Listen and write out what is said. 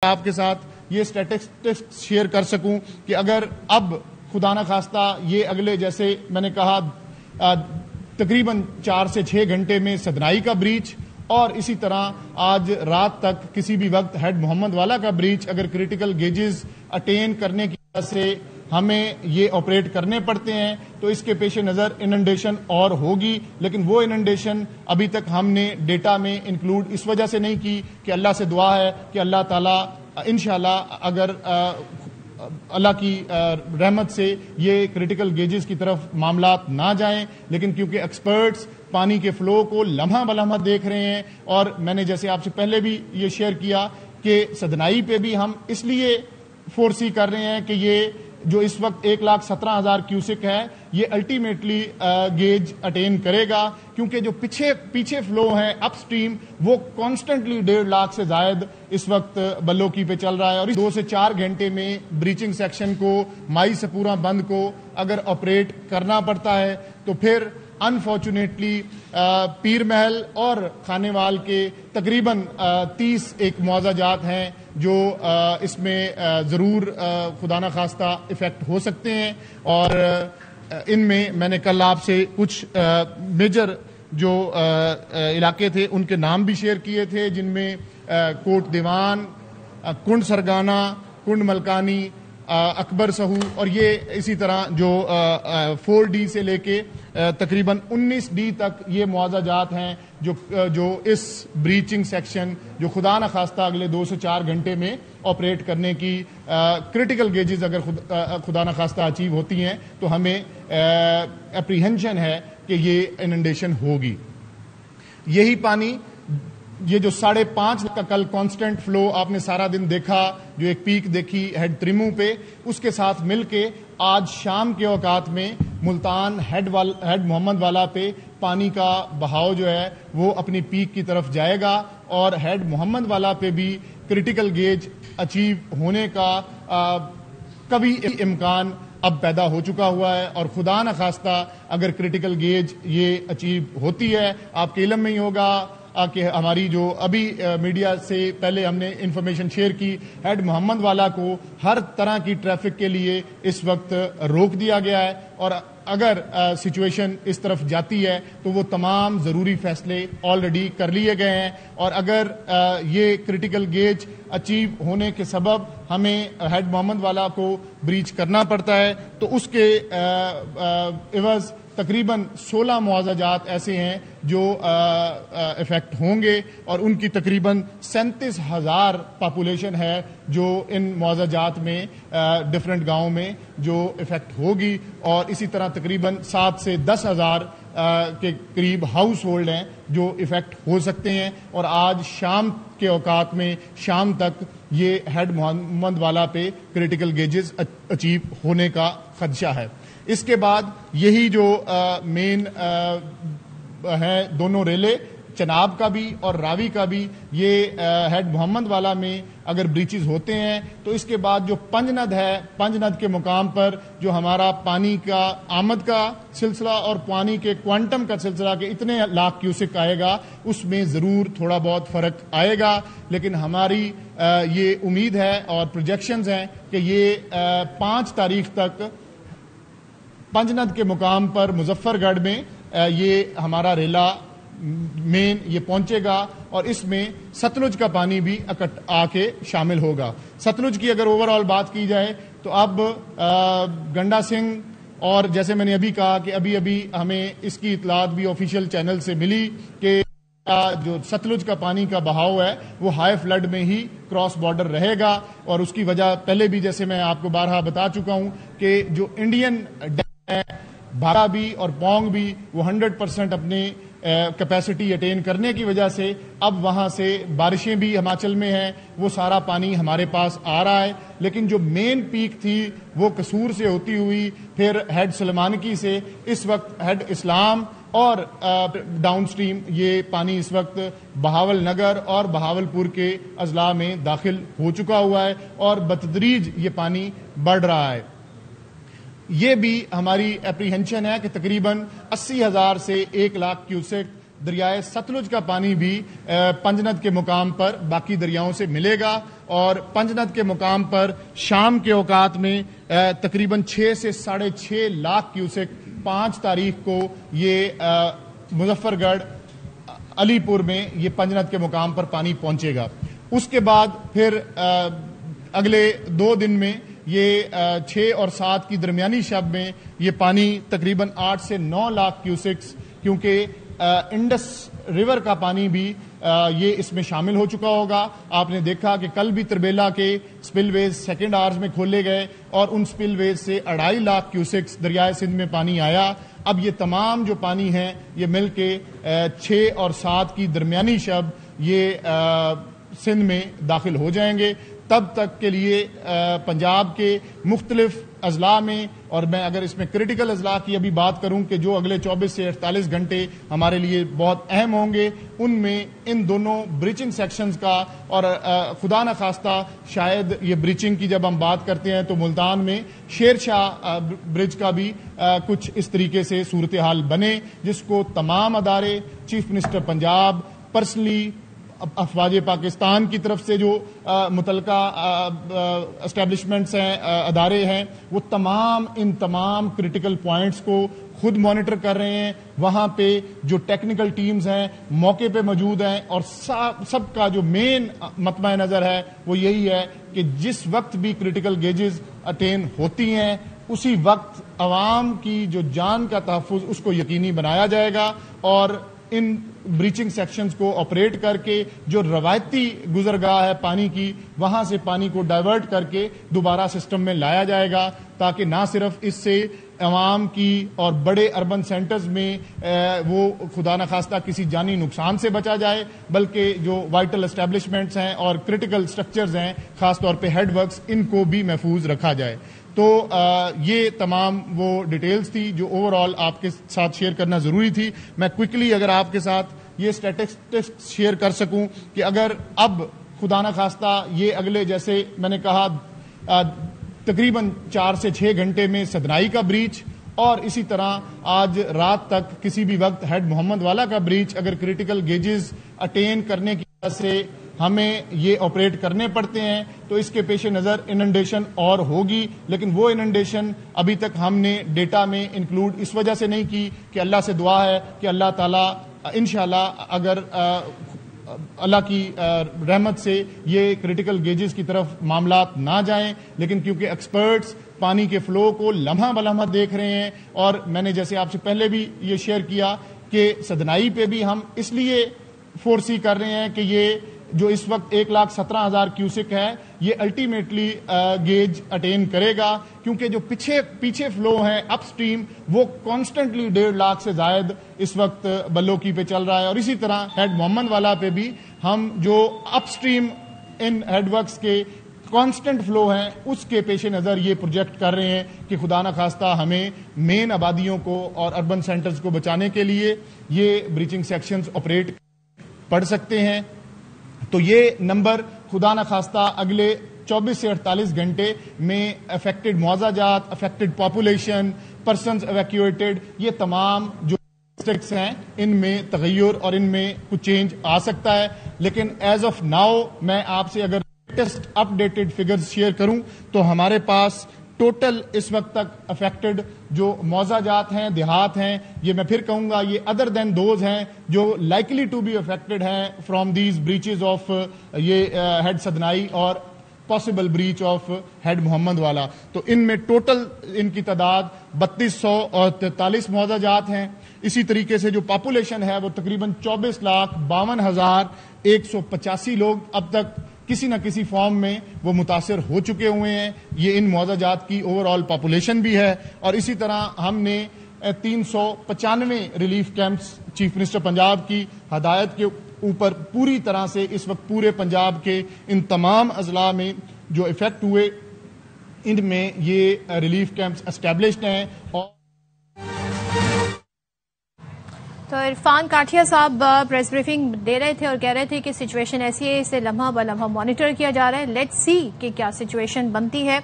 آپ کے ساتھ یہ اسٹیٹسٹکس شیئر کر سکوں کہ اگر اب خدا نہ خواستہ یہ اگلے جیسے میں نے کہا تقریباً 4 سے 6 گھنٹے میں سدنائی کا بریچ اور اسی طرح آج رات تک کسی بھی وقت ہیڈ محمد والا کا بریچ اگر کریٹیکل گیجز اٹین کرنے کی وجہ سے ہمیں یہ آپریٹ کرنے پڑتے ہیں تو اس کے پیش نظر اننڈیشن اور ہوگی، لیکن وہ اننڈیشن ابھی تک ہم نے ڈیٹا میں انکلوڈ اس وجہ سے نہیں کی کہ اللہ سے دعا ہے کہ اللہ تعالیٰ انشاءاللہ اگر اللہ کی رحمت سے یہ کریٹیکل گیجز کی طرف معاملات نہ جائیں، لیکن کیونکہ ایکسپرٹس پانی کے فلو کو لمحہ بلمحہ دیکھ رہے ہیں اور میں نے جیسے آپ سے پہلے بھی یہ شیئر کیا کہ سدنائی پہ بھی ہم اس لیے فورسی کر رہے ہیں کہ یہ جو اس وقت 1,17,000 کیوسک ہے یہ الٹیمیٹلی گیج اٹین کرے گا، کیونکہ جو پیچھے فلو ہیں اپ سٹریم وہ کانسٹنٹلی 1.5 لاکھ سے زائد اس وقت بلوکی پہ چل رہا ہے اور 2 سے 4 گھنٹے میں بریچنگ سیکشن کو مائی سپورہ بند کو اگر آپریٹ کرنا پڑتا ہے تو پھر انفارچونیٹلی پیر محل اور کھانے وال کے تقریباً 30 ایک معاوضہ جات ہیں جو اس میں ضرور خدا نہ خواستہ افیکٹ ہو سکتے ہیں، اور ان میں نے کل آپ سے کچھ میجر جو علاقے تھے ان کے نام بھی شیئر کیے تھے، جن میں کوٹ دیوان، کنڈ سرگانہ، کنڈ ملکانی، اکبر سہو اور یہ اسی طرح جو 4D سے لے کے تقریباً 19D تک یہ معاوضہ جات ہیں جو اس بریچنگ سیکشن جو خدا نہ خواستہ اگلے 2 سے 4 گھنٹے میں آپریٹ کرنے کی کریٹیکل گیجز اگر خدا نہ خواستہ اچیو ہوتی ہیں تو ہمیں اپریہنشن ہے کہ یہ اننڈیشن ہوگی۔ یہی پانی یہ جو 5.5 کا کل کانسٹنٹ فلو آپ نے سارا دن دیکھا، جو ایک پیک دیکھی ہیڈ تریمو پہ، اس کے ساتھ مل کے آج شام کے اوقات میں ملتان ہیڈ محمد والا پہ پانی کا بہاؤ جو ہے وہ اپنی پیک کی طرف جائے گا اور ہیڈ محمد والا پہ بھی کریٹیکل گیج اچیو ہونے کا کبھی امکان اب پیدا ہو چکا ہوا ہے، اور خدا نہ خواستہ اگر کریٹیکل گیج یہ اچیو ہوتی ہے، آپ کے علم میں ہی ہوگا کہ ہماری جو ابھی میڈیا سے پہلے ہم نے انفارمیشن شیئر کی، ہیڈ محمد والا کو ہر طرح کی ٹریفک کے لیے اس وقت روک دیا گیا ہے، اور اگر سچویشن اس طرف جاتی ہے تو وہ تمام ضروری فیصلے آلریڈی کر لیے گئے ہیں، اور اگر یہ کریٹیکل گیج اچیو ہونے کے سبب ہمیں ہیڈ محمد والا کو بریچ کرنا پڑتا ہے تو اس کے عوض تقریباً 16 معاوضہ جات ایسے ہیں جو افیکٹ ہوں گے، اور ان کی تقریباً 37,000 پاپولیشن ہے جو ان معاوضہ جات میں ڈفرینٹ گاؤں میں جو افیکٹ ہوگی، اور اسی طرح تقریباً 7 سے 10,000 کے قریب ہاؤس ہولڈ ہیں جو افیکٹ ہو سکتے ہیں، اور آج شام کے اوقات میں شام تک یہ ہیڈ محمد والا پہ کریٹیکل گیجز اچیو ہونے کا خدشہ ہے۔ اس کے بعد یہی جو مین ہیں دونوں ریلے، چناب کا بھی اور راوی کا بھی، یہ ہیڈ محمد والا میں اگر بریچز ہوتے ہیں تو اس کے بعد جو پنجند ہے، پنجند کے مقام پر جو ہمارا پانی کا آمد کا سلسلہ اور پانی کے کوانٹم کا سلسلہ کہ اتنے لاکھ کیوسک آئے گا، اس میں ضرور تھوڑا بہت فرق آئے گا، لیکن ہماری یہ امید ہے اور پروجیکشنز ہیں کہ یہ 5 تاریخ تک پنجند کے مقام پر مظفر گڑھ میں یہ ہمارا ریلا مین یہ پہنچے گا، اور اس میں ستلج کا پانی بھی آ کے شامل ہوگا۔ ستلج کی اگر اوور آل بات کی جائے تو اب گنڈا سنگھ، اور جیسے میں نے ابھی کہا کہ ابھی ہمیں اس کی اطلاعات بھی آفیشیل چینل سے ملی کہ جو ستلج کا پانی کا بہاؤ ہے وہ ہائی فلڈ میں ہی کراس بارڈر رہے گا، اور اس کی وجہ پہلے بھی جیسے میں آپ کو بارہا بتا چکا ہوں کہ جو انڈین بھارا بھی اور پونگ بھی وہ 100% اپنی کیپیسٹی اٹین کرنے کی وجہ سے اب وہاں سے بارشیں بھی ہماچل میں ہیں، وہ سارا پانی ہمارے پاس آ رہا ہے، لیکن جو مین پیک تھی وہ قصور سے ہوتی ہوئی پھر ہیڈ سلمانکی سے اس وقت ہیڈ اسلام اور ڈاؤن سٹریم یہ پانی اس وقت بہاول نگر اور بہاول پور کے اضلاع میں داخل ہو چکا ہوا ہے، اور بتدریج یہ پانی بڑھ رہا ہے۔ یہ بھی ہماری اپریہنشن ہے کہ تقریباً 80,000 سے 1 لاکھ کیوسک دریائے ستلج کا پانی بھی پنجند کے مقام پر باقی دریاؤں سے ملے گا، اور پنجند کے مقام پر شام کے اوقات میں تقریباً 6 سے 6.5 لاکھ کیوسک 5 تاریخ کو یہ مظفر گڑھ علی پور میں یہ پنجند کے مقام پر پانی پہنچے گا۔ اس کے بعد پھر اگلے 2 دن میں یہ 6 اور 7 کی درمیانی شب میں یہ پانی تقریباً 8 سے 9 لاکھ کیوسکس، کیونکہ انڈس ریور کا پانی بھی یہ اس میں شامل ہو چکا ہوگا۔ آپ نے دیکھا کہ کل بھی تربیلا کے سپل ویز سیکنڈ آورز میں کھولے گئے اور ان سپل ویز سے 2.5 لاکھ کیوسکس دریائے سندھ میں پانی آیا۔ اب یہ تمام جو پانی ہیں یہ مل کے 6 اور 7 کی درمیانی شب یہ سندھ میں داخل ہو جائیں گے۔ تب تک کے لیے پنجاب کے مختلف اضلاع میں، اور میں اگر اس میں کرٹیکل اضلاع کی ابھی بات کروں کہ جو اگلے 24 سے 48 گھنٹے ہمارے لیے بہت اہم ہوں گے، ان میں ان دونوں بریچنگ سیکشنز کا، اور خدا نخواستہ شاید یہ بریچنگ کی جب ہم بات کرتے ہیں تو ملتان میں شیر شاہ برج کا بھی کچھ اس طریقے سے صورتحال بنے، جس کو تمام ادارے، چیف منسٹر پنجاب پرسنلی، افواج پاکستان کی طرف سے جو متعلقہ اسٹیبلشمنٹس ہیں، ادارے ہیں، وہ ان تمام کرٹیکل پوائنٹس کو خود مانیٹر کر رہے ہیں۔ وہاں پہ جو ٹیکنیکل ٹیمز ہیں موقع پہ موجود ہیں، اور سب کا جو مین مطمع نظر ہے وہ یہی ہے کہ جس وقت بھی کرٹیکل گیجز اٹین ہوتی ہیں اسی وقت عوام کی جو جان کا تحفظ اس کو یقینی بنایا جائے گا، اور ان بریچنگ سیکشنز کو آپریٹ کر کے جو روایتی گزرگاہ ہے پانی کی، وہاں سے پانی کو ڈائیورٹ کر کے دوبارہ سسٹم میں لایا جائے گا، تاکہ نہ صرف اس سے عوام کی اور بڑے اربن سینٹرز میں وہ خدا نخواستہ کسی جانی نقصان سے بچا جائے، بلکہ جو وائٹل اسٹیبلشمنٹس ہیں اور کرٹیکل سٹرکچرز ہیں، خاص طور پہ ہیڈ ورکس، ان کو بھی محفوظ رکھا جائے۔ تو یہ تمام وہ ڈیٹیلز تھی جو اوور آل آپ کے ساتھ شیئر کرنا ضروری تھی۔ میں کوئکلی اگر آپ کے ساتھ یہ اسٹیٹسٹکس شیئر کر سکوں کہ اگر اب خدا نخواستہ یہ اگلے، جیسے میں نے کہا، تقریباً 4 سے 6 گھنٹے میں سدنائی کا بریچ، اور اسی طرح آج رات تک کسی بھی وقت ہیڈ محمد والا کا بریچ اگر کرٹیکل گیجز اٹین کرنے کی وجہ سے ہمیں یہ آپریٹ کرنے پڑتے ہیں تو اس کے پیش نظر اننڈیشن اور ہوگی، لیکن وہ اننڈیشن ابھی تک ہم نے ڈیٹا میں انکلوڈ اس وجہ سے نہیں کی کہ اللہ سے دعا ہے کہ اللہ تعالیٰ انشاءاللہ اگر اللہ کی رحمت سے یہ کرٹیکل گیجز کی طرف معاملات نہ جائیں، لیکن کیونکہ ایکسپرٹس پانی کے فلو کو لمحہ بلمحہ دیکھ رہے ہیں، اور میں نے جیسے آپ سے پہلے بھی یہ شیئر کیا کہ سدنائی پہ بھی ہم اس لیے فورسی کر رہے ہیں کہ یہ جو اس وقت 1,17,000 کیوسک ہے یہ الٹیمیٹلی گیج اٹین کرے گا، کیونکہ جو پیچھے فلو ہیں اپ سٹریم وہ کانسٹنٹلی 1.5 لاکھ سے زائد اس وقت بلوکی پہ چل رہا ہے، اور اسی طرح ہیڈ محمد والا پہ بھی ہم جو اپ سٹریم ان ہیڈ ورکس کے کانسٹنٹ فلو ہیں اس کے پیش نظر یہ پروجیکٹ کر رہے ہیں کہ خدا نخواستہ ہمیں مین آبادیوں کو اور اربن سینٹرز کو بچانے کے لیے یہ بریچنگ سیکشنز آپریٹ پڑ سکتے ہیں۔ تو یہ نمبر خدا نخواستہ اگلے 24 سے 48 گھنٹے میں افیکٹڈ معاوضہ جات، افیکٹڈ پاپولیشن، پرسنز ایویکیویٹڈ، یہ تمام جو اسٹیٹس ہیں ان میں تغیر اور ان میں کچھ چینج آ سکتا ہے، لیکن ایز آف ناؤ میں آپ سے اگر لیٹسٹ اپ ڈیٹڈ فگرز شیئر کروں تو ہمارے پاس ٹوٹل اس وقت تک افیکٹڈ جو معاوضہ جات ہیں، دیہات ہیں، یہ میں پھر کہوں گا یہ ادر دین دوز ہیں جو لائکلی ٹو بی افیکٹڈ ہیں فرام دیز بریچز آف یہ ہیڈ سدنائی اور پاسبل بریچ آف ہیڈ محمد والا، تو ان میں ٹوٹل ان کی تعداد 3243 معاوضہ جات ہیں۔ اسی طریقے سے جو پاپولیشن ہے وہ تقریباً 24,52,185 لوگ اب تک کسی نہ کسی فارم میں وہ متاثر ہو چکے ہوئے ہیں، یہ ان معاوضہ جات کی اوور آل پاپولیشن بھی ہے۔ اور اسی طرح ہم نے 395 relief camps chief minister Punjab کی ہدایت کے اوپر پوری طرح سے اس وقت پورے پنجاب کے ان تمام اضلاع میں جو افیکٹ ہوئے ان میں یہ ریلیف کیمپس اسٹیبلشڈ ہیں۔ اور تو عرفان کاٹھیا صاحب پریس بریفنگ دے رہے تھے اور کہہ رہے تھے کہ سچویشن ایسی ہے، اسے لمحہ بلمحہ مانیٹر کیا جا رہا ہے، لیٹس سی کہ کیا سچویشن بنتی ہے۔